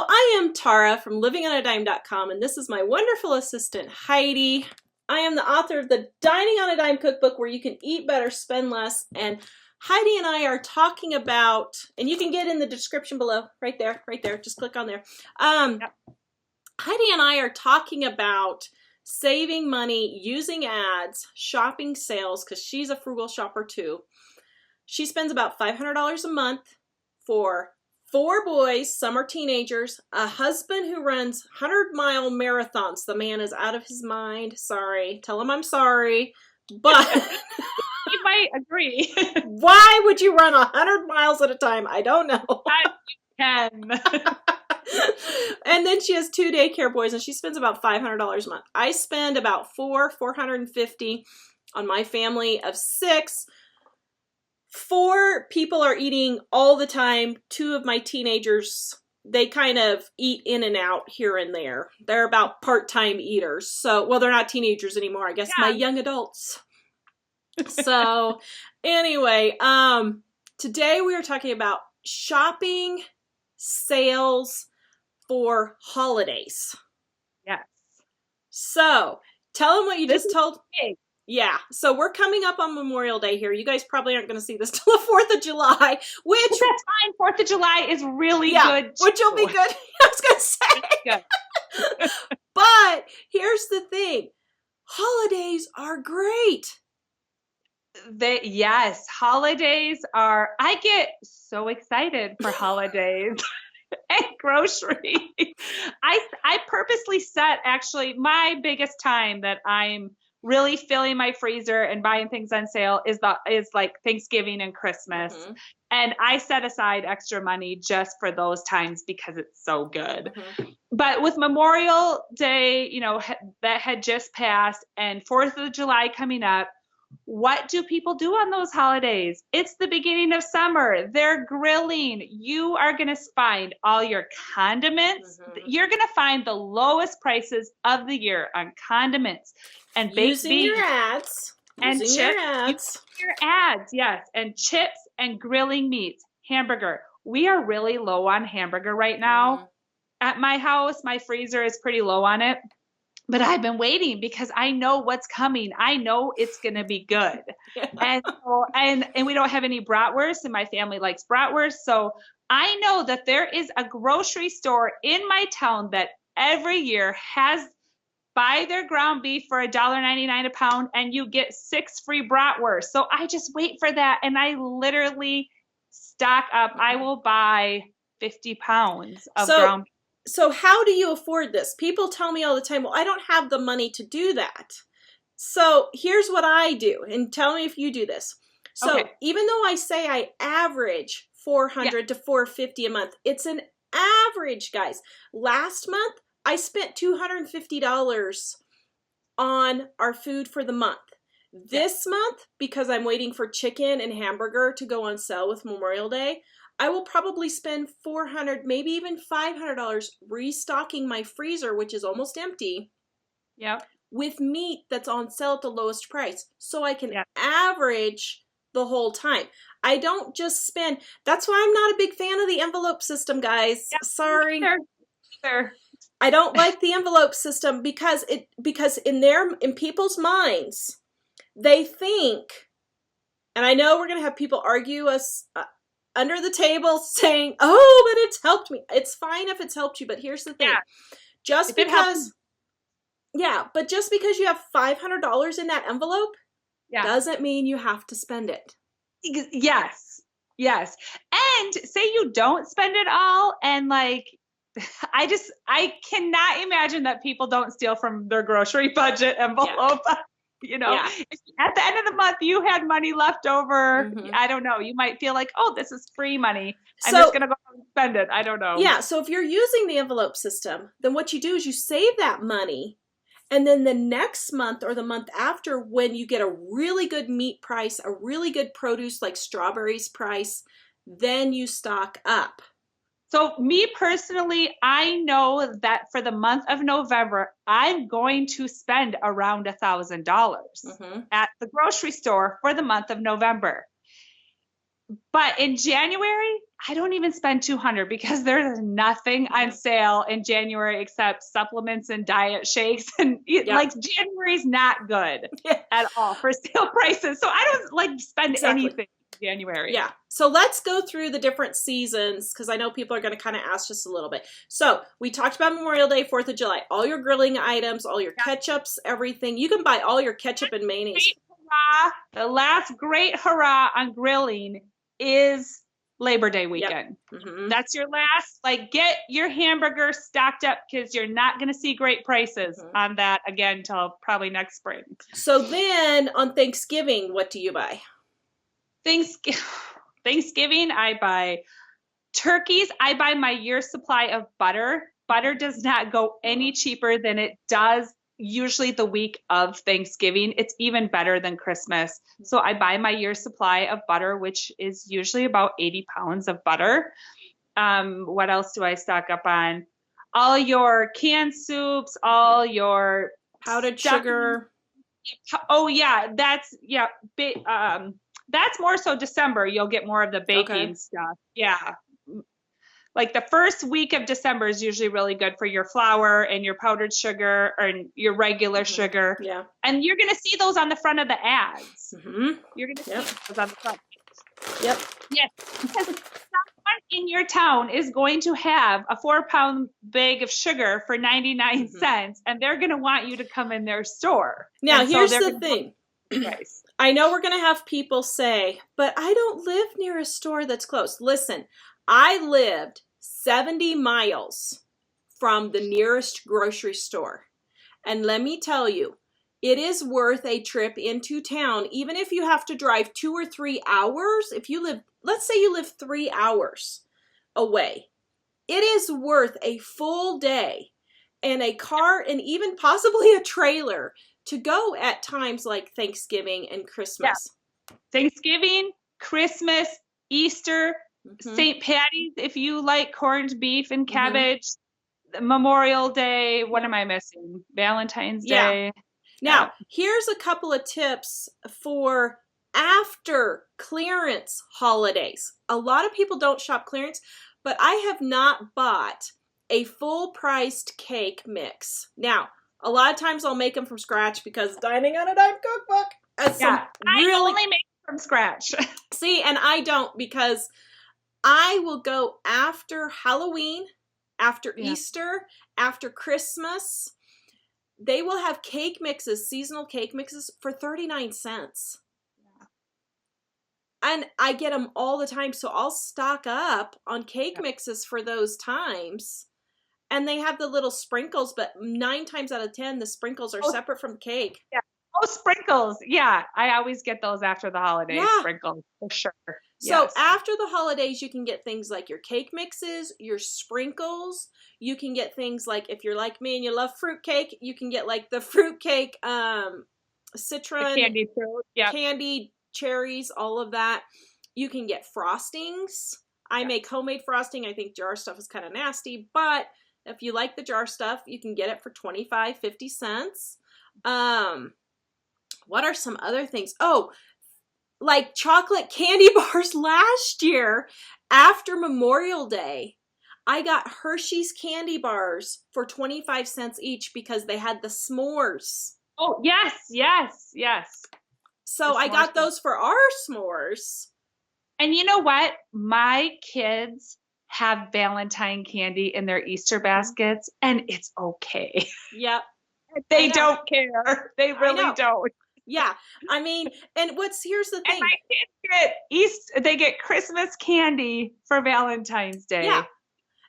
I am Tara from livingonadime.com, and this is my wonderful assistant, Heidi. I am the author of the Dining on a Dime cookbook where you can eat better, spend less, and Heidi and I are talking about, and you can get in the description below, right there, just click on there. Yep. Heidi and I are talking about saving money using ads, shopping sales, because she's a frugal shopper too. She spends about $500 a month for 4 boys, some are teenagers, a husband who runs 100-mile marathons. The man is out of his mind. Sorry. Tell him I'm sorry. But he might agree. Why would you run 100 miles at a time? I don't know. I can. And then she has 2 daycare boys, and she spends about $500 a month. I spend about $450 on my family of 6. 4 people are eating all the time. 2 of my teenagers, they kind of eat in and out here and there. They're about part-time eaters. So, well, they're not teenagers anymore. I guess my young adults. So, anyway, today we are talking about shopping sales for holidays. Yes. So, tell them what you just told. Big. Yeah, so we're coming up on Memorial Day here. You guys probably aren't going to see this till the 4th of July, which... That's fine. 4th of July is really good. Which will be good. I was going to say. Good. But here's the thing. Holidays are great. Yes, holidays are... I get so excited for holidays. And groceries. I purposely set actually my biggest time that I'm really filling my freezer and buying things on sale is like Thanksgiving and Christmas. Mm-hmm. And I set aside extra money just for those times because it's so good. Mm-hmm. But with Memorial Day, that had just passed and 4th of July coming up, what do people do on those holidays? It's the beginning of summer. They're grilling. You are going to find all your condiments. Mm-hmm. You're going to find the lowest prices of the year on condiments and baked beans. Your ads. And Using chips. Your ads. Your ads, yes. And chips and grilling meats. Hamburger. We are really low on hamburger right now. Mm-hmm. At my house, my freezer is pretty low on it. But I've been waiting because I know what's coming. I know it's going to be good. And we don't have any bratwurst, and my family likes bratwurst. So I know that there is a grocery store in my town that every year has buy their ground beef for $1.99 a pound, and you get 6 free bratwurst. So I just wait for that, and I literally stock up. I will buy 50 pounds of ground beef. So how do you afford this? People tell me all the time, well, I don't have the money to do that. So here's what I do, and tell me if you do this. So even though I say I average $400 to $450 a month, it's an average, guys. Last month, I spent $250 on our food for the month. This month, because I'm waiting for chicken and hamburger to go on sale with Memorial Day, I will probably spend $400, maybe even $500 restocking my freezer, which is almost empty. Yep. With meat that's on sale at the lowest price. So I can average the whole time. I don't just spend. That's why I'm not a big fan of the envelope system, guys. Yep. Sorry. Either. I don't like the envelope system because in people's minds, they think, and I know we're going to have people argue us under the table saying, oh, but it's helped me. It's fine if it's helped you, but here's the thing. Yeah. Just because you have $500 in that envelope doesn't mean you have to spend it. Yes. And say you don't spend it all, and I cannot imagine that people don't steal from their grocery budget envelope. Yeah. If at the end of the month you had money left over, I don't know, you might feel like, oh, this is free money. I'm just going to go and spend it. I don't know. Yeah. So if you're using the envelope system, then what you do is you save that money. And then the next month or the month after, when you get a really good meat price, a really good produce like strawberries price, then you stock up. So me personally, I know that for the month of November, I'm going to spend around $1,000 at the grocery store for the month of November. But in January, I don't even spend 200 because there's nothing on sale in January except supplements and diet shakes. And like January's not good at all for sale prices. So I don't like spend anything in January. Yeah. So let's go through the different seasons because I know people are going to kind of ask just a little bit. So we talked about Memorial Day, 4th of July, all your grilling items, all your ketchups, everything. You can buy all your ketchup and mayonnaise. The last great hurrah on grilling is Labor Day weekend. That's your last, like, get your hamburger stocked up because you're not going to see great prices on that again until probably next spring. So then on Thanksgiving, what do you buy? Thanksgiving, I buy turkeys. I buy my year's supply of butter. Butter does not go any cheaper than it does usually the week of Thanksgiving. It's even better than Christmas. So I buy my year's supply of butter, which is usually about 80 pounds of butter. What else do I stock up on? All your canned soups, all your powdered sugar. Oh yeah, that's more so December. You'll get more of the baking stuff. Yeah. Like the first week of December is usually really good for your flour and your powdered sugar and your regular sugar. Yeah. And you're going to see those on the front of the ads. You're going to see those on the front. Yep. Yes. Because someone in your town is going to have a 4-pound bag of sugar for 99 cents, and they're going to want you to come in their store. Now, here's the thing. I know we're going to have people say, but I don't live near a store that's close. Listen, I lived 70 miles from the nearest grocery store. And let me tell you, it is worth a trip into town, even if you have to drive 2 or 3 hours. If you live, let's say you live 3 hours away, it is worth a full day and a car and even possibly a trailer to go at times like Thanksgiving and Christmas. Yeah. Thanksgiving, Christmas, Easter, St. Patty's, if you like corned beef and cabbage, Memorial Day, what am I missing? Valentine's Day. Now, here's a couple of tips for after clearance holidays. A lot of people don't shop clearance, but I have not bought a full-priced cake mix. Now, a lot of times I'll make them from scratch because Dining on a Dime cookbook has I only make them from scratch. See, and I don't because I will go after Halloween, after Easter, after Christmas. They will have cake mixes, seasonal cake mixes for 39 cents. And I get them all the time, so I'll stock up on cake mixes for those times. And they have the little sprinkles, but 9 times out of 10, the sprinkles are separate from cake. Yeah. Oh, sprinkles. Yeah. I always get those after the holidays, sprinkles, for sure. So after the holidays, you can get things like your cake mixes, your sprinkles. You can get things like, if you're like me and you love fruit cake, you can get like the fruit cake, citron, the candied fruit, candied cherries, all of that. You can get frostings. I make homemade frosting. I think jar stuff is kind of nasty, but if you like the jar stuff, you can get it for 25, 50 cents. What are some other things? Oh, like chocolate candy bars last year after Memorial Day. I got Hershey's candy bars for 25 cents each because they had the s'mores. Oh, yes. So I got those for our s'mores. And you know what? My kids have Valentine candy in their Easter baskets, and it's okay. Yep. They don't care. They really don't. Yeah. I mean, and here's the thing. And my kids get Christmas candy for Valentine's Day. Yeah.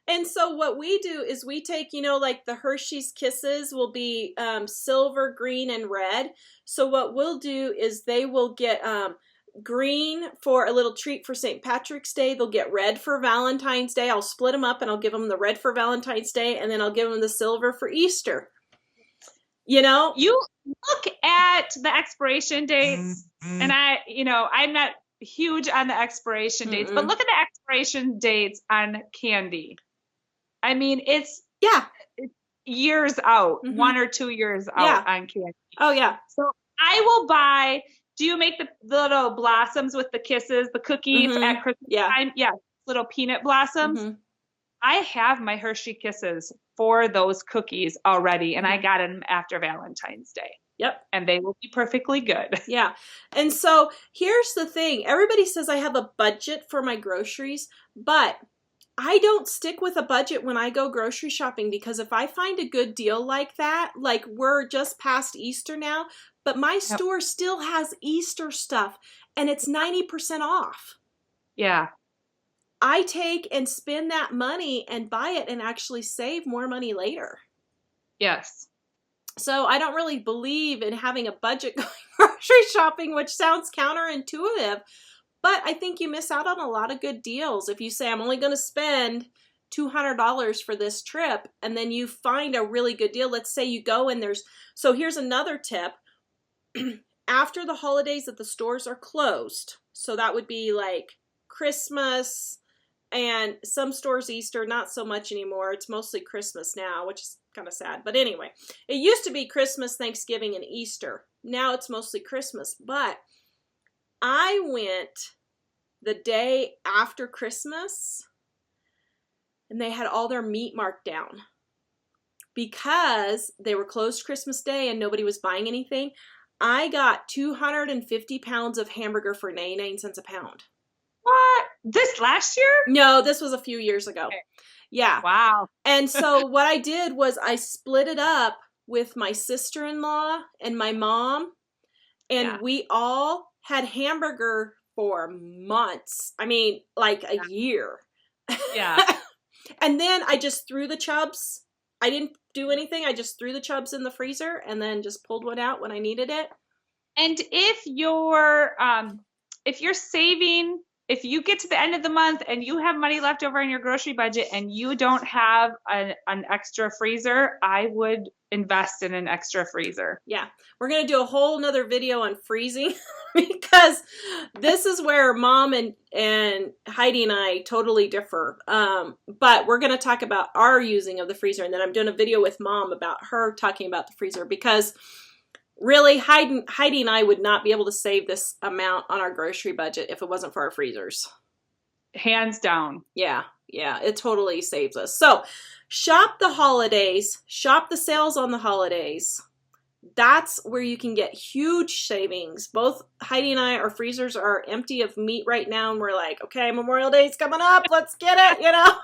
And so what we do is we take, like the Hershey's Kisses will be silver, green, and red. So what we'll do is they will get green for a little treat for St. Patrick's Day. They'll get red for Valentine's Day. I'll split them up and I'll give them the red for Valentine's Day, and then I'll give them the silver for Easter. You look at the expiration dates, and I'm not huge on the expiration dates, but look at the expiration dates on candy. I mean, it's years out, 1 or 2 years out on candy. Oh, yeah. So I will buy Do you make the little blossoms with the kisses, the cookie at Christmas time? Yeah, little peanut blossoms. I have my Hershey Kisses for those cookies already, and I got them after Valentine's Day. Yep. And they will be perfectly good. Yeah. And so here's the thing. Everybody says I have a budget for my groceries, but I don't stick with a budget when I go grocery shopping, because if I find a good deal like that, like we're just past Easter now, but my store still has Easter stuff and it's 90% off. Yeah. I take and spend that money and buy it and actually save more money later. Yes. So I don't really believe in having a budget going grocery shopping, which sounds counterintuitive. But I think you miss out on a lot of good deals if you say, I'm only going to spend $200 for this trip, and then you find a really good deal. Let's say you go and so here's another tip. After the holidays that the stores are closed, so that would be like Christmas and some stores Easter, not so much anymore. It's mostly Christmas now, which is kind of sad. But anyway, it used to be Christmas, Thanksgiving, and Easter. Now it's mostly Christmas. But I went the day after Christmas and they had all their meat marked down because they were closed Christmas Day and nobody was buying anything. I got 250 pounds of hamburger for 99 cents a pound. What? This last year? No, this was a few years ago. Okay. Yeah. Wow. And so what I did was I split it up with my sister-in-law and my mom, and we all had hamburger for months. I mean, like a year. Yeah. And then I just threw the chubs. I didn't do anything. I just threw the chubs in the freezer and then just pulled one out when I needed it. And if you're saving, if you get to the end of the month and you have money left over in your grocery budget and you don't have an extra freezer, I would invest in an extra freezer. Yeah. We're going to do a whole nother video on freezing because this is where Mom and Heidi and I totally differ. But we're going to talk about our using of the freezer, and then I'm doing a video with Mom about her talking about the freezer, because really, Heidi and I would not be able to save this amount on our grocery budget if it wasn't for our freezers. Hands down. Yeah, it totally saves us. So shop the holidays, shop the sales on the holidays. That's where you can get huge savings. Both Heidi and I, our freezers are empty of meat right now, and we're like, okay, Memorial Day's coming up. Let's get it, you know?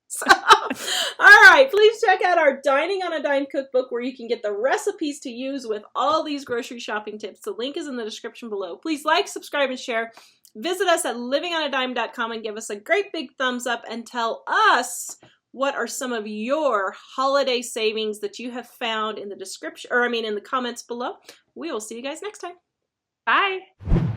So, all right, please check out our Dining on a Dime cookbook, where you can get the recipes to use with all these grocery shopping tips. The link is in the description below. Please like, subscribe, and share. Visit us at livingonadime.com and give us a great big thumbs up and tell us what are some of your holiday savings that you have found in the description, in the comments below. We will see you guys next time. Bye.